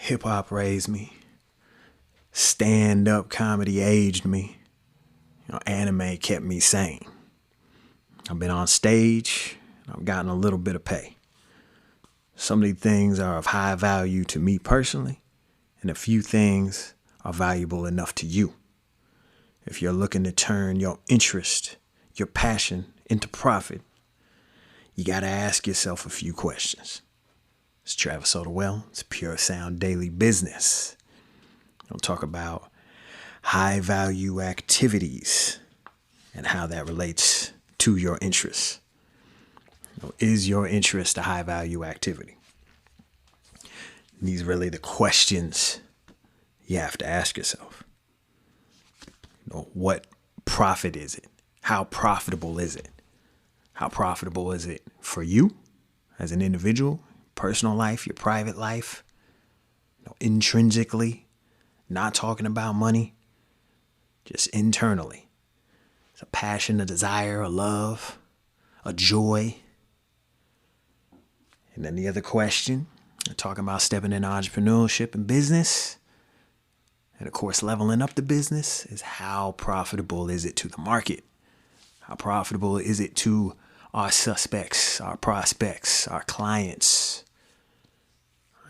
Hip hop raised me. Stand-up comedy aged me. Anime kept me sane. I've been on stage. I've gotten a little bit of pay. Some of these things are of high value to me personally, and a few things are valuable enough to you. If you're looking to turn your interest, your passion into profit, you got to ask yourself a few questions. It's Travis Odewell. It's Pure Sound Daily Business. I'll talk about high value activities and how that relates to your interests. Is your interest a high value activity? These are really the questions you have to ask yourself. What profit is it? How profitable is it? How profitable is it for you as an individual, personal life, your private life? Intrinsically, not talking about money, just internally. It's a passion, a desire, a love, a joy. And then the other question, talking about stepping into entrepreneurship and business. And of course, leveling up the business is how profitable is it to the market? How profitable is it to our suspects, our prospects, our clients?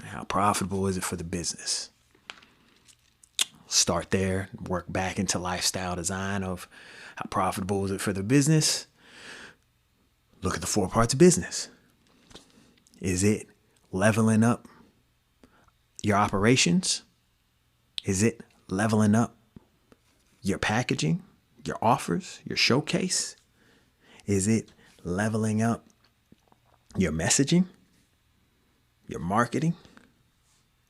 How profitable is it for the business? Start there, work back into lifestyle design of how profitable is it for the business? Look at the 4 parts of business. Is it leveling up your operations? Is it leveling up your packaging, your offers, your showcase? Is it leveling up your messaging, your marketing,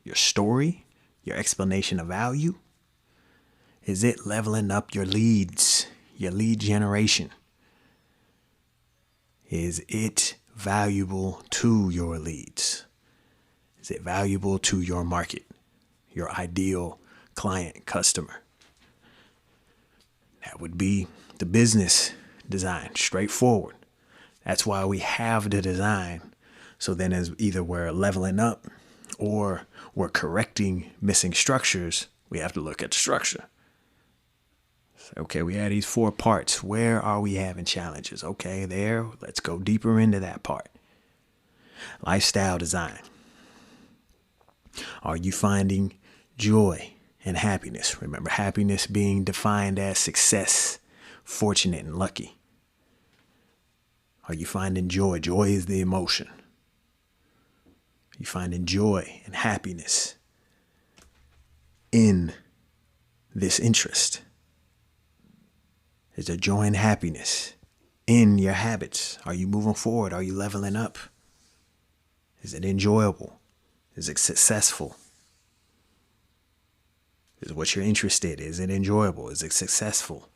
your story, your explanation of value? Is it leveling up your leads, your lead generation? Is it valuable to your leads? Is it valuable to your market, your ideal client, customer? That would be the business design, straightforward. That's why we have the design. So then as either we're leveling up or we're correcting missing structures, we have to look at the structure. Okay, we have these 4 parts. Where are we having challenges? Okay, there. Let's go deeper into that part. Lifestyle design. Are you finding joy and happiness? Remember, happiness being defined as success, fortunate, and lucky. Are you finding joy? Joy is the emotion. Are you finding joy and happiness in this interest? Is there joy and happiness in your habits? Are you moving forward? Are you leveling up? Is it enjoyable? Is it successful? Is what you're interested in? Is it enjoyable? Is it successful?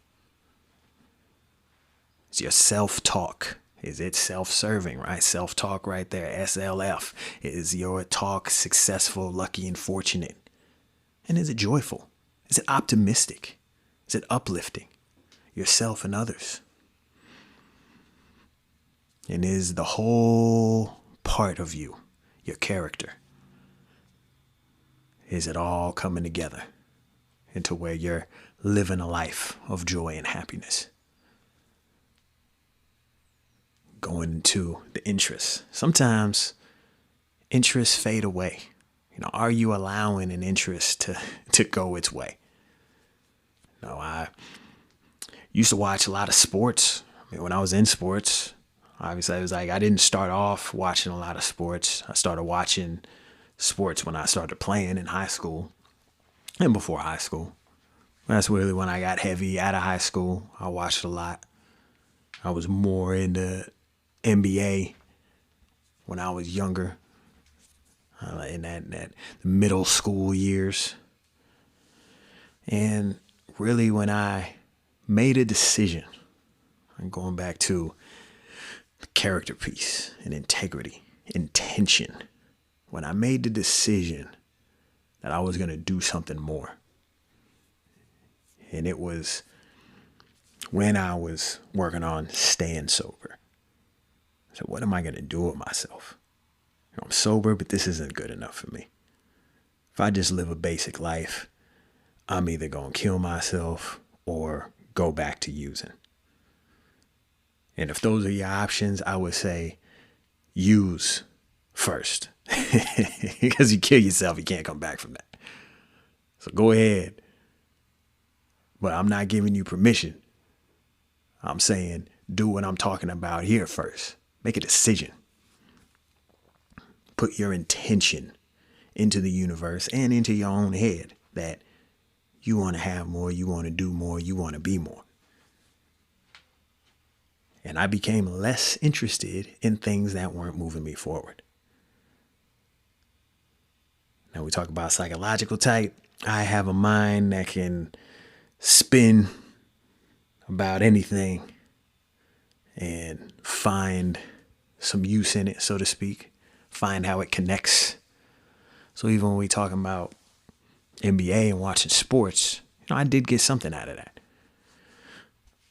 Is your self-talk? Is it self-serving, right? Self-talk right there, SLF. Is your talk successful, lucky, and fortunate? And is it joyful? Is it optimistic? Is it uplifting yourself and others? And is the whole part of you, your character, is it all coming together into where you're living a life of joy and happiness? Going into the interests. Sometimes interests fade away. Are you allowing an interest to go its way? I used to watch a lot of sports. When I was in sports, obviously it was like I didn't start off watching a lot of sports. I started watching sports when I started playing in high school and before high school. That's really when I got heavy out of high school. I watched a lot. I was more into NBA when I was younger, in that the middle school years. And really when I made a decision, I'm going back to the character piece and integrity, intention. When I made the decision that I was going to do something more. And it was when I was working on staying sober. So what am I going to do with myself? I'm sober, but this isn't good enough for me. If I just live a basic life, I'm either going to kill myself or go back to using. And if those are your options, I would say use first. Because you kill yourself, you can't come back from that. So go ahead. But I'm not giving you permission. I'm saying do what I'm talking about here first. Make a decision. Put your intention into the universe and into your own head that you want to have more, you want to do more, you want to be more. And I became less interested in things that weren't moving me forward. Now we talk about psychological type. I have a mind that can spin about anything and find some use in it, so to speak. Find how it connects. So even when we talking about NBA and watching sports, I did get something out of that.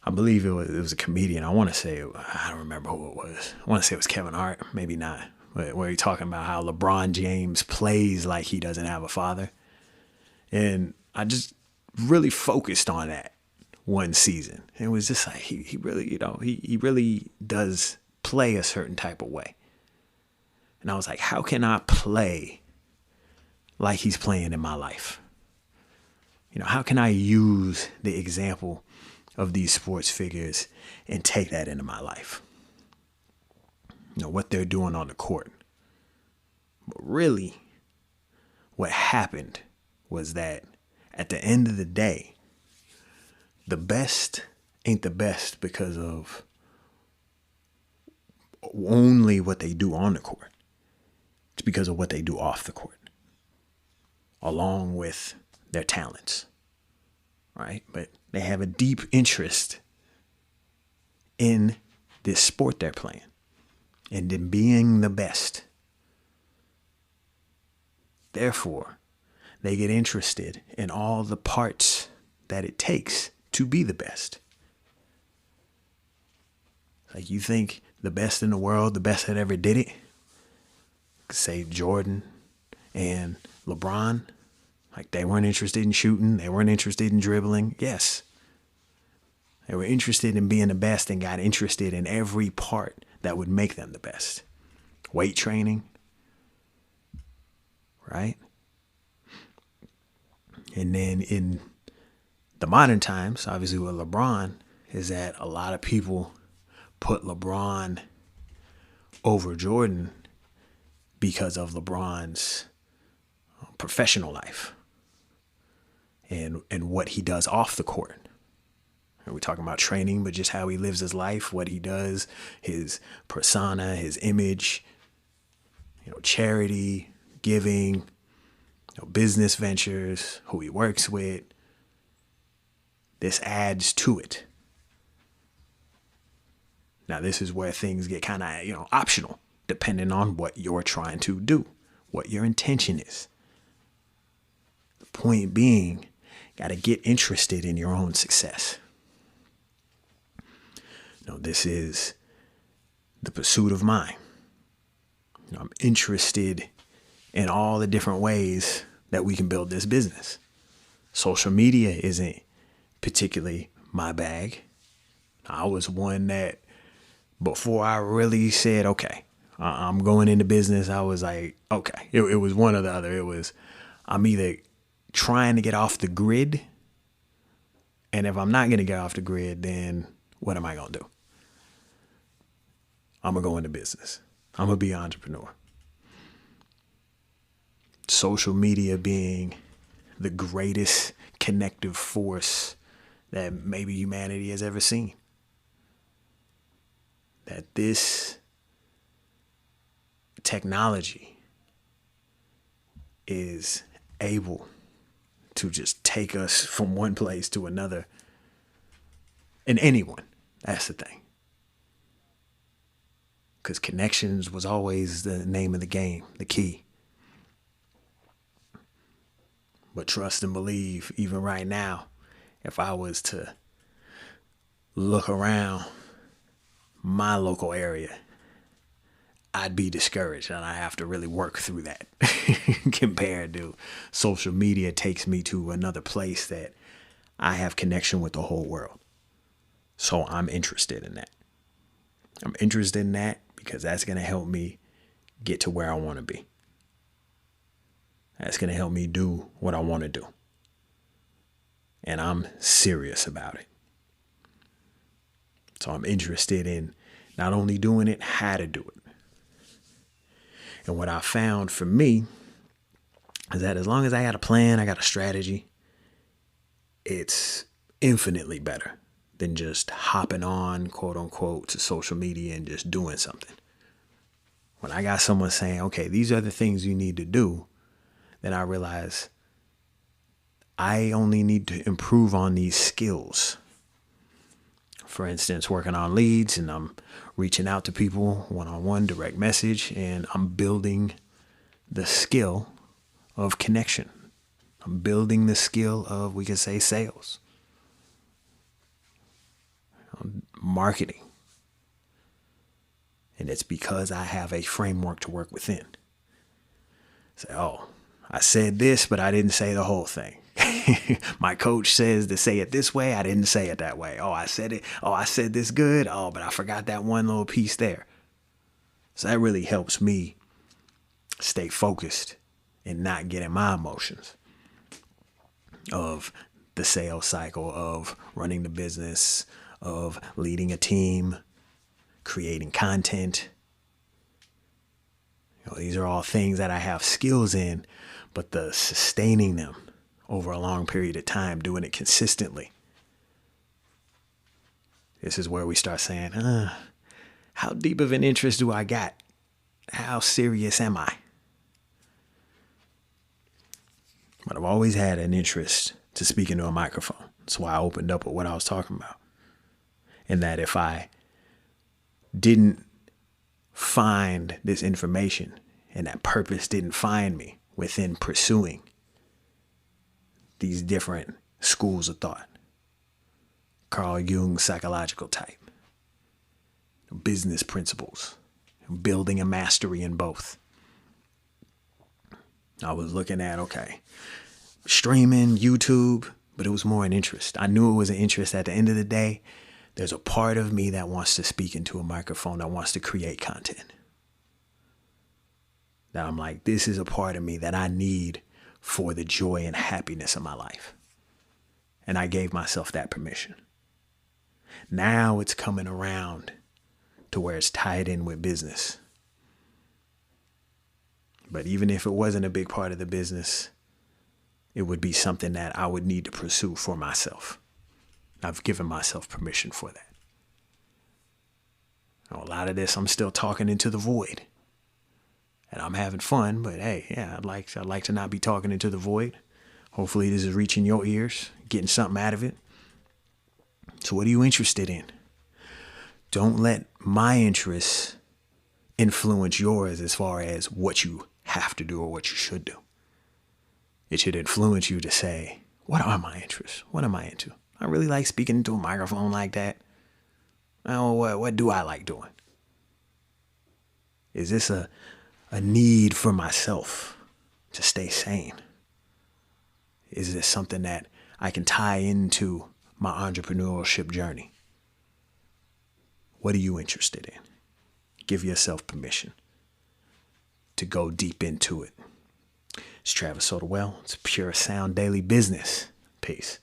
I believe it was a comedian. I want to say, I don't remember who it was. I want to say it was Kevin Hart, maybe not. Where he's talking about how LeBron James plays like he doesn't have a father. And I just really focused on that one season. It was just like, he really, he really does play a certain type of way. And I was like, how can I play like he's playing in my life? How can I use the example of these sports figures and take that into my life? What they're doing on the court. But really, what happened was that at the end of the day, the best ain't the best because of only what they do on the court. It's because of what they do off the court, along with their talents, right? But they have a deep interest in this sport they're playing and in being the best. Therefore, they get interested in all the parts that it takes to be the best. Like, you think the best in the world, the best that ever did it, say Jordan and LeBron, like they weren't interested in shooting, they weren't interested in dribbling. Yes, they were interested in being the best and got interested in every part that would make them the best. Weight training, right? And then in the modern times, obviously with LeBron, is that a lot of people put LeBron over Jordan because of LeBron's professional life and what he does off the court. We're talking about training, but just how he lives his life, what he does, his persona, his image, charity, giving, business ventures, who he works with. This adds to it. Now, this is where things get kind of, optional, depending on what you're trying to do, what your intention is. The point being, got to get interested in your own success. This is the pursuit of mine. I'm interested in all the different ways that we can build this business. Social media isn't particularly my bag. I was one that before I really said, okay, I'm going into business, I was like, okay, it was one or the other. It was, I'm either trying to get off the grid, and if I'm not going to get off the grid, then what am I going to do? I'm going to go into business. I'm going to be an entrepreneur. Social media being the greatest connective force that maybe humanity has ever seen. That this technology is able to just take us from one place to another. And anyone, that's the thing. Because connections was always the name of the game, the key. But trust and believe, even right now, if I was to look around my local area, I'd be discouraged and I have to really work through that. Compared to social media takes me to another place that I have connection with the whole world. So I'm interested in that. I'm interested in that because that's going to help me get to where I want to be. That's going to help me do what I want to do. And I'm serious about it. So I'm interested in not only doing it, how to do it. And what I found for me is that as long as I got a plan, I got a strategy, it's infinitely better than just hopping on, quote unquote, to social media and just doing something. When I got someone saying, okay, these are the things you need to do, then I realize I only need to improve on these skills. For instance, working on leads, and I'm reaching out to people one-on-one, direct message, and I'm building the skill of connection. I'm building the skill of, we could say, sales, marketing. And it's because I have a framework to work within. Say, oh, I said this, but I didn't say the whole thing. My coach says to say it this way. I didn't say it that way. Oh, I said it. Oh, I said this good. Oh, but I forgot that one little piece there. So that really helps me stay focused and not get in my emotions of the sales cycle, of running the business, of leading a team, creating content. These are all things that I have skills in, but the sustaining them over a long period of time, doing it consistently. This is where we start saying, how deep of an interest do I got? How serious am I? But I've always had an interest to speak into a microphone. That's why I opened up with what I was talking about. And that if I didn't find this information and that purpose didn't find me within pursuing these different schools of thought, Carl Jung's psychological type, business principles, building a mastery in both. I was looking at, okay, streaming, YouTube, but it was more an interest. I knew it was an interest. At the end of the day, there's a part of me that wants to speak into a microphone, that wants to create content. That I'm like, this is a part of me that I need for the joy and happiness of my life. And I gave myself that permission. Now it's coming around to where it's tied in with business. But even if it wasn't a big part of the business, it would be something that I would need to pursue for myself. I've given myself permission for that. A lot of this, I'm still talking into the void. And I'm having fun, but hey, yeah, I'd like to not be talking into the void. Hopefully this is reaching your ears, getting something out of it. So what are you interested in? Don't let my interests influence yours as far as what you have to do or what you should do. It should influence you to say, what are my interests? What am I into? I really like speaking into a microphone like that. Oh, what do I like doing? Is this a need for myself to stay sane? Is this something that I can tie into my entrepreneurship journey? What are you interested in? Give yourself permission to go deep into it. It's Travis Sotawell. It's Pure Sound Daily Business. Peace.